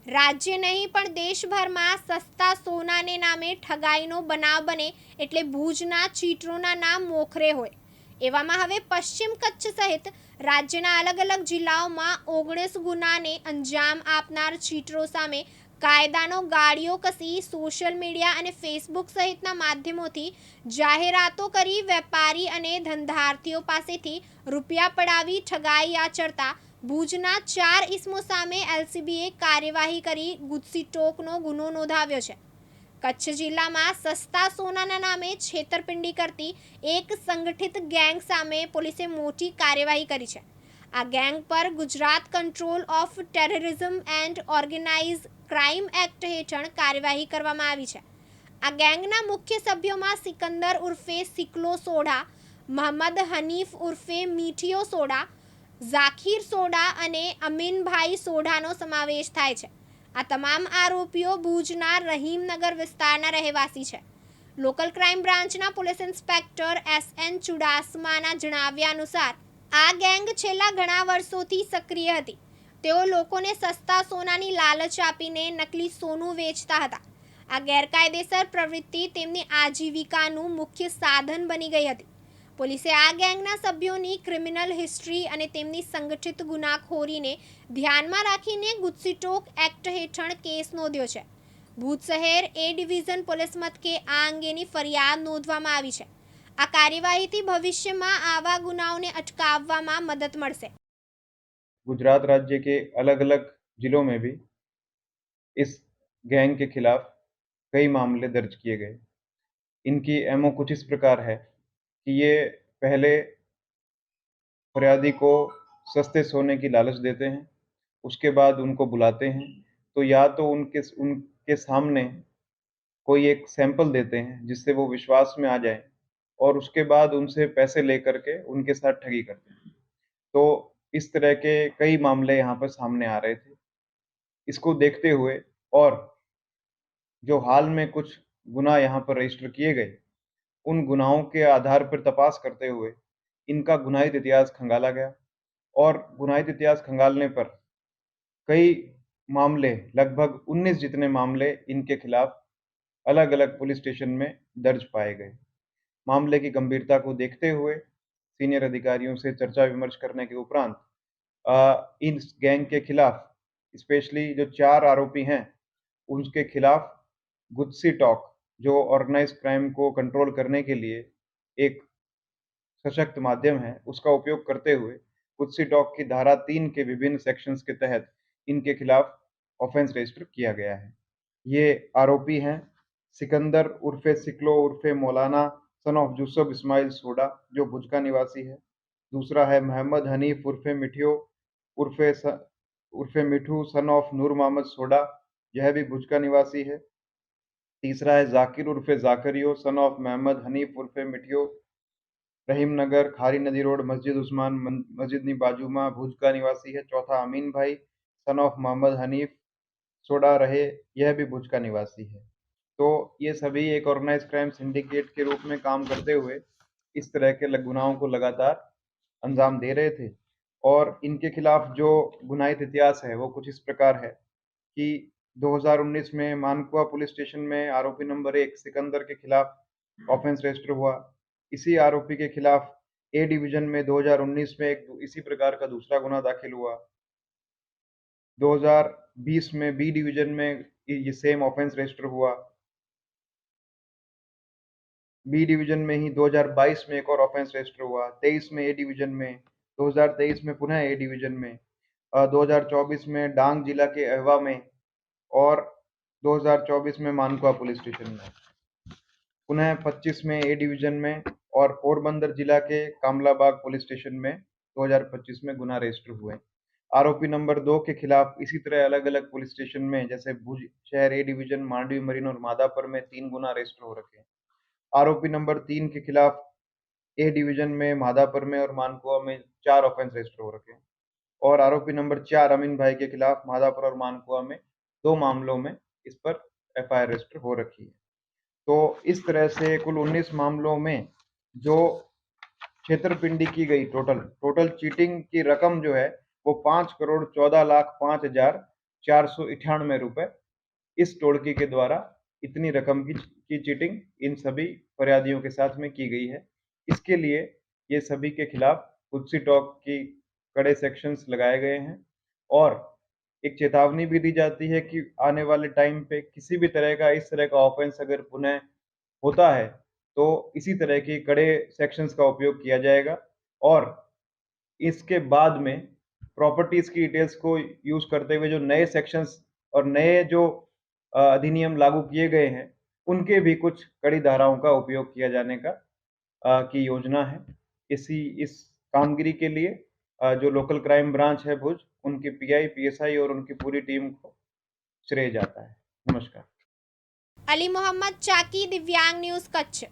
રાજ્ય નહીં પણ દેશભરમાં સસ્તા સોનાને નામે ઠગાઈનો બનાવ બને એટલે ભુજના ચીટરોના નામ મોખરે હોય. એવામાં હવે પશ્ચિમ કચ્છ સહિત રાજ્યના અલગ અલગ જિલ્લાઓમાં 19 ગુનાને અંજામ આપનાર ચીટરો સામે કાયદાનો ગાળિયો કસી સોશિયલ મીડિયા અને ફેસબુક સહિતના માધ્યમોથી જાહેરાતો કરી વેપારી અને ધંધાર્થીઓ પાસેથી રૂપિયા પડાવી ઠગાઈ આચરતા ભુજના 4 ઇસમો સામે એલસીબીએ કાર્યવાહી કરી ગુજસીટોકનો ગુનો નોંધાવ્યો છે. કચ્છ જિલ્લામાં સસ્તા સોનાના નામે છેતરપિંડી કરતી એક સંગઠિત ગેંગ સામે પોલીસે મોટી કાર્યવાહી કરી છે. આ ગેંગ પર Gujarat control of terrorism and organise crime act હેઠળ કાર્યવાહી કરવામાં આવી છે. આ ગેંગના મુખ્ય સભ્યોમાં સિકંદર ઉર્ફે સિકલો સોડા, મોહમ્મદ હનીફ ઉર્ફે મીઠિયો સોડા, ઝાકીર સોડા અને અમીનભાઈ સોઢાનો સમાવેશ થાય છે. આ તમામ આરોપીઓ ભુજના રહીમનગર વિસ્તારના રહેવાસી છે. લોકલ ક્રાઇમ બ્રાન્ચના પોલીસ ઇન્સ્પેક્ટર એસએન ચુડાસમાના જણાવ્યા અનુસાર આ ગેંગ છેલ્લા ઘણા વર્ષોથી સક્રિય હતી. તેઓ લોકોને સસ્તા સોનાની લાલચ આપીને નકલી સોનું વેચતા હતા. આ ગેરકાયદેસર પ્રવૃત્તિ તેમની આજીવિકાનું મુખ્ય સાધન બની ગઈ હતી. પોલીસે આ ગેંગના સભ્યોની ક્રિમિનલ હિસ્ટ્રી અને તેમની સંગઠિત ગુનાખોરીને ધ્યાનમાં રાખીને ગુજસીટોક એક્ટ હેઠળ કેસ નોંધ્યો છે. ભુજ શહેર એ ડિવિઝન પોલીસ મથકે આ અંગેની ફરિયાદ નોંધવામાં આવી છે. આ કાર્યવાહીથી ભવિષ્યમાં આવા ગુનાઓને અટકાવવામાં મદદ મળશે. गुजरात राज्य के अलग अलग जिलों में भी इस गैंग के खिलाफ कई मामले दर्ज किए गए। इनकी एमओ कुछ इस प्रकार है कि ये पहले फरियादी को सस्ते सोने की लालच देते हैं, उसके बाद उनको बुलाते हैं, तो या तो उनके सामने कोई एक सैंपल देते हैं जिससे वो विश्वास में आ जाए और उसके बाद उनसे पैसे लेकर के उनके साथ ठगी करते हैं। तो इस तरह के कई मामले यहाँ पर सामने आ रहे थे। इसको देखते हुए और जो हाल में कुछ गुनाह यहाँ पर रजिस्टर किए गए, उन गुनाहों के आधार पर तपास करते हुए इनका गुनाहित इतिहास खंगाला गया और गुनाहित इतिहास खंगालने पर कई मामले, लगभग 19 जितने मामले इनके खिलाफ अलग अलग पुलिस स्टेशन में दर्ज पाए गए। मामले की गंभीरता को देखते हुए सीनियर अधिकारियों से चर्चा विमर्श करने के उपरांत इन गैंग के खिलाफ स्पेशली जो 4 आरोपी हैं उनके खिलाफ गुजसीटोक जो ऑर्गेनाइज क्राइम को कंट्रोल करने के लिए एक सशक्त माध्यम है, उसका उपयोग करते हुए गुजसीटोक की धारा 3 के विभिन्न सेक्शंस के तहत इनके खिलाफ ऑफेंस रजिस्टर किया गया है। ये आरोपी हैं सिकंदर उर्फे सिकलो उर्फे मौलाना सन ऑफ यूसुफ इस्माइल सोडा जो भुज का निवासी है। दूसरा है मोहम्मद हनीफ उर्फे मिठियो उर्फे मिठू सन ऑफ नूर मोहम्मद सोडा, यह भी भुज का निवासी है। तीसरा है जाकिर उर्फे जाकरियो सन ऑफ मोहम्मद हनीफ उर्फे मिठियो, रहीमनगर खारी नदी रोड मस्जिद उस्मान मस्जिदनी बाजूमा भुज का निवासी है। चौथा अमीन भाई सन ऑफ मोहम्मद हनीफ सोडा रहे, यह भी भुज का निवासी है। तो ये सभी एक ऑर्गेनाइज क्राइम सिंडिकेट के रूप में काम करते हुए इस तरह के गुनाहों को लगातार अंजाम दे रहे थे और इनके खिलाफ जो गुनाहित इतिहास है वो कुछ इस प्रकार है कि 2019 में मानकुआ पुलिस स्टेशन में आरोपी नंबर 1 सिकंदर के खिलाफ ऑफेंस रजिस्टर हुआ। इसी आरोपी के खिलाफ ए डिवीजन में 2019 में एक इसी प्रकार का दूसरा गुना दाखिल हुआ। 2020 में बी डिवीजन में ये सेम ऑफेंस रजिस्टर हुआ। बी डिवीजन में ही 2022 में एक और ऑफेंस रजिस्टर हुआ। 23 में ए डिवीजन में, 2023 में पुनः ए डिवीजन में, 2024 में डांग जिला के अहवा में और 2024 में मानकुआ पुलिस स्टेशन में, पुनः 25 में ए डिवीजन में और पोरबंदर जिला के कामलाबाग पुलिस स्टेशन में 2025 में गुना रजिस्टर हुए। आरोपी नंबर 2 के खिलाफ इसी तरह अलग अलग पुलिस स्टेशन में जैसे भुज शहर ए डिवीजन, मांडवी मरीन और मादापुर में 3 गुना रजिस्टर हो रखे हैं। आरोपी नंबर 3 के खिलाफ ए डिवीजन में, मादापुर में और मानकुआ में 4 ऑफेंस रजिस्टर हो रखे हैं और आरोपी नंबर 4 अमीन भाई के खिलाफ मादापुर और मानकुआ में 2 मामलों में इस पर एफआईआर रजिस्टर हो रखी है। तो इस तरह से कुल 19 मामलों में जो छेतरपिंडी की गई टोटल चीटिंग की रकम जो है वो 5,14,05,000 ₹498 इस टोटकी के द्वारा इतनी रकम की चीटिंग इन सभी फरियादियों के साथ में की गई है। इसके लिए ये सभी के खिलाफ कुत्सी टॉक की कड़े सेक्शंस लगाए गए हैं और एक चेतावनी भी दी जाती है कि आने वाले टाइम पे किसी भी तरह का इस तरह का ऑफेंस अगर पुनः होता है, तो इसी तरह की कड़े सेक्शंस का उपयोग किया जाएगा और इसके बाद में प्रॉपर्टीज़ की डिटेल्स को यूज़ करते हुए जो नए सेक्शंस और नए जो अधिनियम लागू किए गए हैं, उनके भी कुछ कड़ी धाराओं का उपयोग किया जाने का की योजना है। इस कामगिरी के लिए जो लोकल क्राइम ब्रांच है भुज, उनके पीआई, पीएसआई और उनकी पूरी टीम को श्रेय जाता है। नमस्कार। अली मोहम्मद चाकी, दिव्यांग न्यूज़, कच्छ।